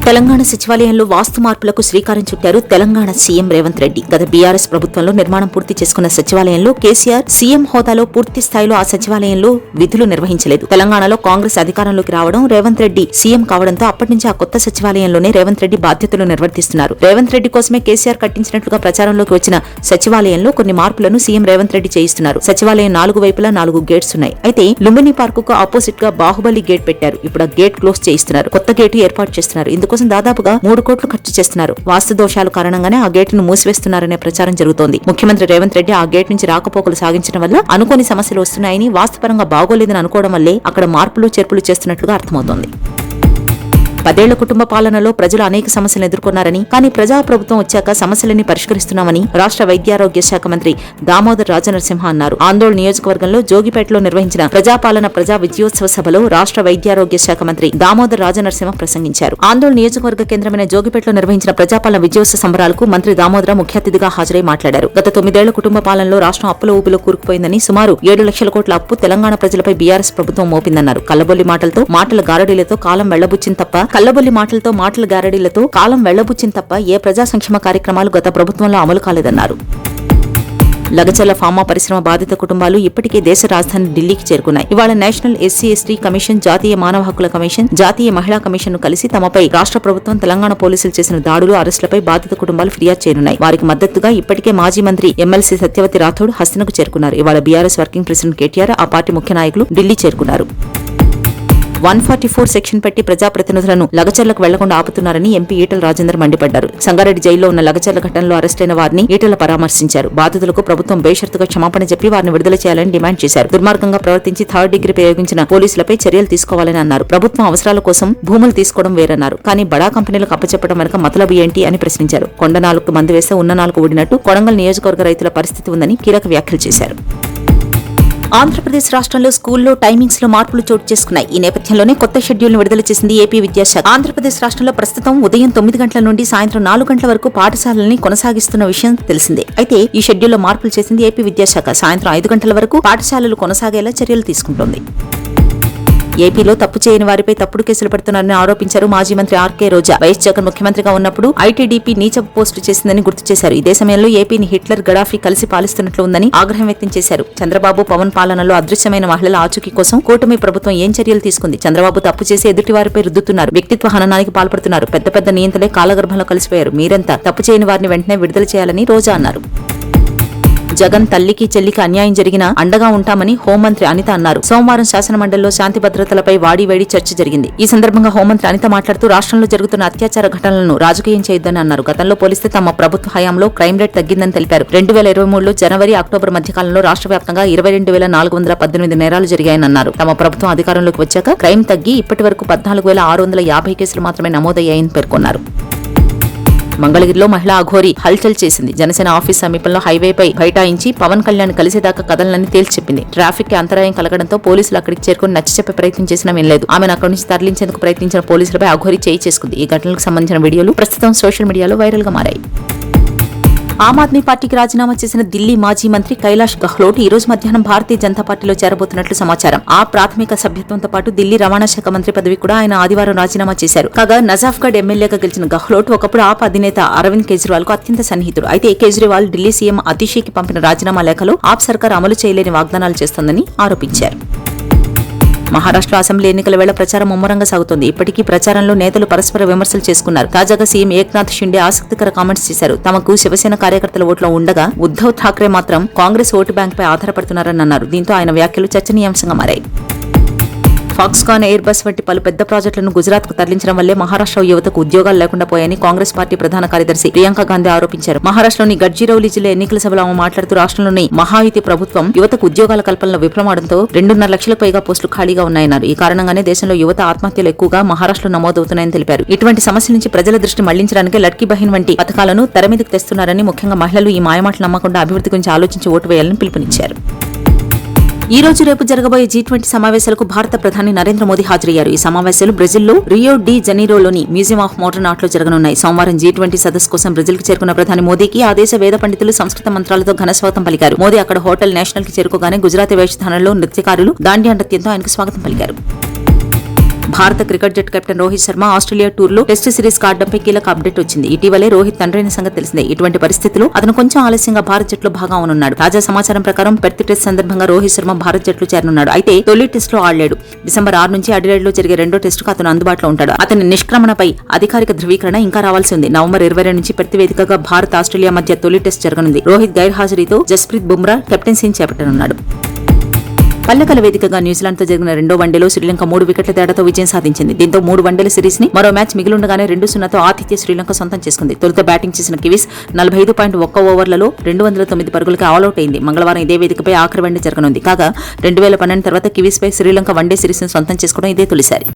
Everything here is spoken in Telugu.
తెలంగాణ సచివాలయంలో వాస్తు మార్పులకు శ్రీకారం చుట్టారు తెలంగాణ సీఎం రేవంత్ రెడ్డి. గత బీఆర్ఎస్ ప్రభుత్వంలో నిర్మాణం పూర్తి చేసుకున్న సచివాలయంలో కేసీఆర్ సీఎం హోదాలో పూర్తి స్థాయిలో ఆ సచివాలయంలో విధులు నిర్వహించలేదు. తెలంగాణలో కాంగ్రెస్ అధికారంలోకి రావడం, రేవంత్ రెడ్డి సీఎం కావడంతో అప్పటి నుంచి ఆ కొత్త సచివాలయంలోనే రేవంత్ రెడ్డి బాధ్యతలు నిర్వర్తిస్తున్నారు. రేవంత్ రెడ్డి కోసమే కేసీఆర్ కట్టించినట్లుగా ప్రచారంలోకి వచ్చిన సచివాలయంలో కొన్ని మార్పులను సీఎం రేవంత్ రెడ్డి చేయిస్తున్నారు. సచివాలయం 4 వైపులా 4 గేట్స్ ఉన్నాయి. అయితే లుంబిని పార్కుకు ఆపోజిట్ గా బాహుబలి గేట్ పెట్టారు. ఇప్పుడు ఆ గేట్ క్లోజ్ చేయిస్తున్నారు. కొత్త గేటు ఏర్పాటు చేస్తున్నారు. ఇందుకోసం దాదాపుగా 3 కోట్లు ఖర్చు చేస్తున్నారు. వాస్తు దోషాల కారణంగానే ఆ గేటును మూసివేస్తున్నారనే ప్రచారం జరుగుతోంది. ముఖ్యమంత్రి రేవంత్ రెడ్డి ఆ గేట్ నుంచి రాకపోకలు సాగించడం వల్ల అనుకోని సమస్యలు వస్తున్నాయని, వాస్తుపరంగా బాగోలేదని అనుకోవడం వల్లే అక్కడ మార్పులు చేర్పులు చేస్తున్నట్లుగా అర్థమవుతోంది. 10 ఏళ్ల కుటుంబ పాలనలో ప్రజలు అనేక సమస్యలను ఎదుర్కొన్నారని, కానీ ప్రజాప్రభుత్వం వచ్చాక సమస్యలన్నీ పరిష్కరిస్తున్నామని రాష్ట్ర వైద్యారోగ్య శాఖ మంత్రి దామోదర్ రాజనరసింహ అన్నారు. ఆందోళన నియోజకవర్గంలో జోగిపేటలో నిర్వహించిన ప్రజాపాలన ప్రజా విజయోత్సవ సభలో రాష్ట్ర వైద్యారోగ్య శాఖ మంత్రి దామోదర్ రాజనరసింహ ప్రసంగించారు. ఆందోళన నియోజకవర్గ కేంద్రమైన జోగిపేటలో నిర్వహించిన ప్రజాపాలన విజయోత్సవ సంబరాలకు మంత్రి దామోదర ముఖ్య అతిథిగా హాజరై మాట్లాడారు. గత 9 ఏళ్ల కుటుంబ పాలనలో రాష్ట్రం అప్పుల ఊపిలో కూరుకుపోయిందని, సుమారు 7 లక్షల కోట్ల అప్పు తెలంగాణ ప్రజలపై బీఆర్ఎస్ ప్రభుత్వం మోపిందన్నారు. కల్లబొల్లి మాటలతో మాటల గారడీలతో కాలం వెళ్లబుచ్చింది తప్ప కల్లబొల్లి మాటలతో మాటల గారడీలతో కాలం వెళ్లబుచ్చింది తప్ప ఏ ప్రజా సంక్షేమ కార్యక్రమాలు గత ప్రభుత్వంలో అమలు కాలేదన్నారు. లగచర్ల ఫార్మా పరిశ్రమ బాధిత కుటుంబాలు ఇప్పటికే దేశ రాజధాని ఢిల్లీకి చేరుకున్నాయి. ఇవాళ నేషనల్ ఎస్సీ/ఎస్టీ కమిషన్, జాతీయ మానవ హక్కుల కమిషన్, జాతీయ మహిళా కమిషన్ ను కలిసి తమపై రాష్ట్ర ప్రభుత్వం, తెలంగాణ పోలీసులు చేసిన దాడులు, అరెస్టులపై బాధిత కుటుంబాలు ఫిర్యాదు చేయనున్నాయి. వారికి మద్దతుగా ఇప్పటికే మాజీ మంత్రి ఎమ్మెల్సీ సత్యవతి రాథోడ్ హస్తనకు చేరుకున్నారు. ఇవాళ బీఆర్ఎస్ వర్కింగ్ ప్రెసిడెంట్ కేటీఆర్, ఆ పార్టీ ముఖ్య నాయకులు ఢిల్లీ చేరుకున్నారు. 144 సెక్షన్ పెట్టి ప్రజాప్రతినిధులను లగచర్లకు వెళ్లకుండా ఆపుతున్నారని ఎంపీ ఈటల రాజేందర్ మండిపడ్డారు. సంగారెడ్డి జైల్లో ఉన్న లగచర్ల ఘటనలో అరెస్టైన వారిని ఈటల పరామర్శించారు. బాధితులకు ప్రభుత్వం బేషరతుగా క్షమాపణ చెప్పి వారిని విడుదల చేయాలని డిమాండ్ చేశారు. దుర్మార్గంగా ప్రవర్తించి 3rd డిగ్రీ ప్రయోగించిన పోలీసులపై చర్యలు తీసుకోవాలని అన్నారు. ప్రభుత్వం అవసరాల కోసం భూములు తీసుకోవడం వేరన్నారు. కానీ బడా కంపెనీలకు అప్పచెప్పడం వెనుక మతలబు ఏంటి అని ప్రశ్నించారు. కొండ 4 మంది వేస్తే ఉన్న 4 ఊడినట్టు కొడంగల్ నియోజకవర్గ రైతుల పరిస్థితి ఉందని కీలక వ్యాఖ్యలు చేశారు. ఆంధ్రప్రదేశ్ రాష్ట్రంలో స్కూల్లో టైమింగ్స్ లో మార్పులు చోటు చేసుకున్నాయి. ఈ నేపథ్యంలోనే కొత్త షెడ్యూల్ ను విడుదల చేసింది ఏపీ విద్యాశాఖ. ఆంధ్రప్రదేశ్ రాష్ట్రంలో ప్రస్తుతం ఉదయం 9 గంటల నుండి సాయంత్రం 4 గంటల వరకు పాఠశాలల్ని కొనసాగిస్తున్న విషయం తెలిసిందే. అయితే ఈ షెడ్యూల్లో మార్పులు చేసింది ఏపీ విద్యాశాఖ. సాయంత్రం 5 గంటల వరకు పాఠశాలలు కొనసాగేలా చర్యలు తీసుకుంటోంది. ఏపీలో తప్పు చేయని వారిపై తప్పుడు కేసులు పెడుతున్నారని ఆరోపించారు మాజీ మంత్రి ఆర్కే రోజా. వైఎస్ జగన్ ముఖ్యమంత్రిగా ఉన్నప్పుడు ఐటీడీపీ నీచపు పోస్టు చేసిందని గుర్తు చేశారు. ఇదే సమయంలో ఏపీని హిట్లర్, గడాఫీ కలిసి పాలిస్తున్నట్లు ఉందని ఆగ్రహం వ్యక్తం చేశారు. చంద్రబాబు, పవన్ పాలనలో అదృశ్యమైన మహిళల ఆచూకీ కోసం కూటమి ప్రభుత్వం ఏం చర్యలు తీసుకుంది? చంద్రబాబు తప్పు చేసి ఎదుటి వారిపై రుద్దుతున్నారు, వ్యక్తిత్వ హననానికి పాల్పడుతున్నారు. పెద్ద పెద్ద నియంతలే కాలగర్భంలో కలిసిపోయారు. మీరంతా తప్పు చేయని వారిని వెంటనే విడుదల చేయాలని రోజా అన్నారు. జగన్ తల్లికి చెల్లికి అన్యాయం జరిగినా అండగా ఉంటామని హోంమంత్రి అనిత అన్నారు. సోమవారం శాసనమండలిలో శాంతి భద్రతలపై వాడివేడి చర్చ జరిగింది. ఈ సందర్భంగా హోంమంత్రి అనిత మాట్లాడుతూ రాష్ట్రంలో జరుగుతున్న అత్యాచార ఘటనలను రాజకీయం చేయొద్దని అన్నారు. గతంలో పోలిస్తే తమ ప్రభుత్వ హయాంలో క్రైమ్ రేట్ తగ్గిందని తెలిపారు. 2023లో జనవరి, అక్టోబర్ మధ్యకాలంలో రాష్ట్ర వ్యాప్తంగా 22,418 నేరాలు జరిగాయని అన్నారు. తమ ప్రభుత్వం అధికారంలోకి వచ్చాక క్రైమ్ తగ్గి ఇప్పటి వరకు 14,650 కేసులు మాత్రమే నమోదయ్యాయని పేర్కొన్నారు. మంగళగిరిలో మహిళా అఘోరి హల్చల్ చేసింది. జనసేన ఆఫీస్ సమీపంలో హైవేపై బైఠాయించి పవన్ కళ్యాణ్ కలిసేదాకా కదలనని తేల్చి చెప్పింది. ట్రాఫిక్ కి అంతరాయం కలగడంతో పోలీసులు అక్కడికి చేరుకుని నచ్చచెప్పే ప్రయత్నం చేసినా వినలేదు. ఆమెను అక్కడి నుంచి తరలించేందుకు ప్రయత్నించిన పోలీసులపై అఘోరి చేయి చేసుకుంది. ఈ ఘటనలకు సంబంధించిన వీడియోలు ప్రస్తుతం సోషల్ మీడియాలో వైరల్ గా మారాయి. ఆమ్ ఆద్మీ పార్టీకి రాజీనామా చేసిన ఢిల్లీ మాజీ మంత్రి కైలాష్ గెహ్లోట్ ఈ రోజు మధ్యాహ్నం భారతీయ జనతా పార్టీలో చేరబోతున్నట్లు సమాచారం. ఆ ప్రాథమిక సభ్యత్వంతో పాటు ఢిల్లీ రవాణా శాఖ మంత్రి పదవి కూడా ఆయన ఆదివారం రాజీనామా చేశారు. కాగా నజాఫ్గఢ్ ఎమ్మెల్యేగా గెలిచిన గెహ్లోట్ ఒకప్పుడు ఆప్ అధినేత అరవింద్ కేజ్రీవాల్ కు అత్యంత సన్నిహితుడు. అయితే కేజ్రీవాల్ ఢిల్లీ సీఎం అతిషీకి పంపిన రాజీనామా లేఖలో ఆప్ సర్కార్ అమలు చేయలేని వాగ్దానాలు చేస్తోందని ఆరోపించారు. మహారాష్ట్ర అసెంబ్లీ ఎన్నికల వేళ ప్రచారం ముమ్మరంగా సాగుతోంది. ఇప్పటికీ ప్రచారంలో నేతలు పరస్పర విమర్శలు చేసుకున్నారు. తాజాగా సీఎం ఏక్నాథ్ షిండే ఆసక్తికర కామెంట్స్ చేశారు. తమకు శివసేన కార్యకర్తల ఓట్లో ఉండగా ఉద్దవ్ ఠాక్రే మాత్రం కాంగ్రెస్ ఓటు బ్యాంక్ పై ఆధారపడుతున్నారని అన్నారు. దీంతో ఆయన వ్యాఖ్యలు చర్చనీయాంశంగా మారాయి. ఫాక్స్కాన్, ఎయిర్ బస్ వంటి పలు పెద్ద ప్రాజెక్టులను గుజరాత్ కు తరలించడం వల్లే మహారాష్ట్ర యువతకు ఉద్యోగాలు లేకుండా పోయాయని కాంగ్రెస్ పార్టీ ప్రధాన కార్యదర్శి ప్రియాంక గాంధీ ఆరోపించారు. మహారాష్ట్రలోని గడ్చిరౌలి జిల్లా ఎన్నికల సభలో ఆమె మాట్లాడుతూ రాష్ట్రంలోని మహాయుతి ప్రభుత్వం యువతకు ఉద్యోగాల కల్పనలో విఫలమవడంతో 2.5 లక్షలకు పైగా పోస్టులు ఖాళీగా ఉన్నాయన్నారు. ఈ కారణంగానే దేశంలో యువత ఆత్మహత్యలు ఎక్కువగా మహారాష్ట్రలో నమోదవుతున్నాయని తెలిపారు. ఇటువంటి సమస్యల నుంచి ప్రజల దృష్టి మళ్లించడానికి లడ్కీ బహిన్ వంటి పథకాలను తెరమీదకు తెస్తున్నారని, ముఖ్యంగా మహిళలు ఈ మాయమాటలు నమ్మకుండా అభివృద్ధి గురించి ఆలోచించి ఓటు వేయాలని పిలుపునిచ్చారు. ఈ రోజు రేపు జరగబోయే G20 సమావేశాలకు భారత ప్రధాని నరేంద్ర మోదీ హాజరయ్యారు. ఈ సమావేశాలు బ్రెజిల్లో రియో డి జనీరోలోని మ్యూజియం ఆఫ్ మోడర్న్ ఆర్ట్ లో జరగనున్నాయి. సోమవారం G20 సదస్సు కోసం బ్రెజిల్ కి చేరుకున్న ప్రధాని మోదీకి ఆ దేశ వేద పండితులు సంస్కృత మంత్రాలతో ఘనస్వాగతం పలికారు. మోదీ అక్కడ హోటల్ నేషనల్ కి చేరుకోగానే గుజరాతీ వేషధారణలో నృత్యకారులు దాండియా నృత్యంతో ఆయనకు స్వాగతం పలికారు. భారత క్రికెట్ జట్టు కెప్టెన్ రోహిత్ శర్మ ఆస్ట్రేలియా టూర్లో టెస్ట్ సిరీస్ ఆడడంపై కీలక అప్డేట్ వచ్చింది. ఇటీవలే రోహిత్ తండ్రైన సంగతి తెలిసిందే. ఇటువంటి పరిస్థితుల్లో అతను కొంచెం ఆలస్యంగా భారత్ జట్టులో భాగం అవనున్నాడు. తాజా సమాచారం ప్రకారం పెర్త్ టెస్ట్ సందర్భంగా రోహిత్ శర్మ భారత్ జట్లు చేరనున్నాడు. అయితే తొలి టెస్ట్ లో ఆడలేడు. డిసెంబర్ 6 నుంచి అడిలైడ్ లో జరిగే రెండో టెస్టుకు అతను అందుబాటులో ఉంటాడు. అతని నిష్క్రమణపై అధికారిక ధృవీకరణ ఇంకా రావాల్సి ఉంది. నవంబర్ 22 నుంచి పెర్త్ వేదికగా భారత్ ఆస్ట్రేలియా మధ్య తొలి టెస్ట్ జరగనుంది. రోహిత్ గైర్హాజరీతో జస్ప్రీత్ బుమ్రా కెప్టెన్సీని చేపట్టనున్నాడు. పల్లెకల వేదికగా న్యూజిలాండ్ తో జరిగిన రెండో వన్డేలో శ్రీలంక 3 వికెట్ల తేడాతో విజయం సాధించింది. దీంతో 3 వన్డేల సిరీస్ ని మరో మ్యాచ్ మిగిలుండగానే 2-0తో ఆతిథ్య శ్రీలంక సొంతం చేసుకుంది. తొలుత బ్యాటింగ్ చేసిన కివీస్ 45.1 ఓవర్లలో 209 పరుగులకి ఆల్అౌట్ అయింది. మంగళవారం ఇదే వేదికపై ఆఖరి వన్డే జరగనుంది. కాగా 2012 తర్వాత కివీస్ పై శ్రీలంక వన్డే సిరీస్ ను సొంతం చేసుకోవడం ఇదే తొలిసారి.